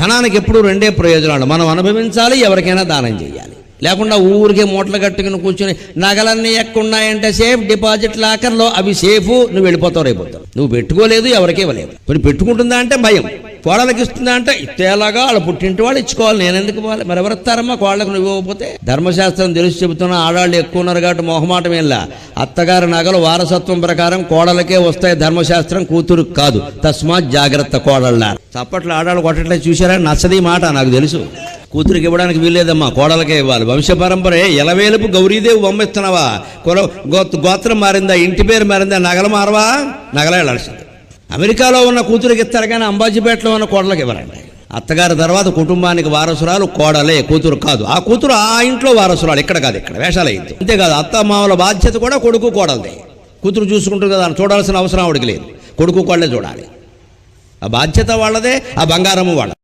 ధనానికి ఎప్పుడు రెండే ప్రయోజనాలు, మనం అనుభవించాలి, ఎవరికైనా దానం చేయాలి. లేకుండా ఊరికే మూటలు కట్టుకుని కూర్చొని నగలన్నీ ఎక్కున్నాయంటే సేఫ్ డిపాజిట్ లాకర్లో అవి సేఫ్, నువ్వు వెళ్ళిపోతావు, రేపోతావు. నువ్వు పెట్టుకోలేదు, ఎవరికే ఇవ్వలేదు. కొన్ని పెట్టుకుంటుందా అంటే భయం, కోడలకి ఇస్తుందా అంటే ఇస్తేలాగా వాళ్ళ పుట్టింటి వాళ్ళు ఇచ్చుకోవాలి, నేను ఎందుకు ఇవ్వాలి, మరి ఎవరిస్తారమ్మా కోళ్ళకు నువ్వు ఇవ్వకపోతే. ధర్మశాస్త్రం తెలిసి చెబుతున్నా, ఆడాళ్ళు ఎక్కువ ఉన్నారు కాబట్టి మొహమాటం ఏంలా. అత్తగారి నగలు వారసత్వం ప్రకారం కోడలకే వస్తాయి, ధర్మశాస్త్రం కూతురుకు కాదు. తస్మాత్ జాగ్రత్త కోడళ్ళ. చప్పట్లు ఆడాళ్ళు కొట్టట్లే చూసారా, నచ్చది మాట నాకు తెలుసు. కూతురికి ఇవ్వడానికి వీల్లేదమ్మా, కోడలకే ఇవ్వాలి. వంశ పరంపరే ఎలవేలుపు గౌరీదేవి బొమ్మిస్తున్నావా, గోత్రం మారిందా, ఇంటి పేరు మారిందా, నగలు మారవా, నగలే వెళ్ళాల్సింది. అమెరికాలో ఉన్న కూతురికి ఇస్తారు కానీ అంబాజీపేటలో ఉన్న కోడలకి ఇవ్వరండి. అత్తగారి తర్వాత కుటుంబానికి వారసురాలు కోడలే, కూతురు కాదు. ఆ కూతురు ఆ ఇంట్లో వారసురాలు, ఇక్కడ కాదు, ఇక్కడ వేషాలు అయింది. అంతేకాదు అత్త మామల బాధ్యత కూడా కొడుకు కోడలదే. కూతురు చూసుకుంటుంది కదా, చూడాల్సిన అవసరం ఆవిడికి లేదు, కొడుకు కోడలే చూడాలి. ఆ బాధ్యత వాళ్ళదే, ఆ బంగారము వాళ్ళ.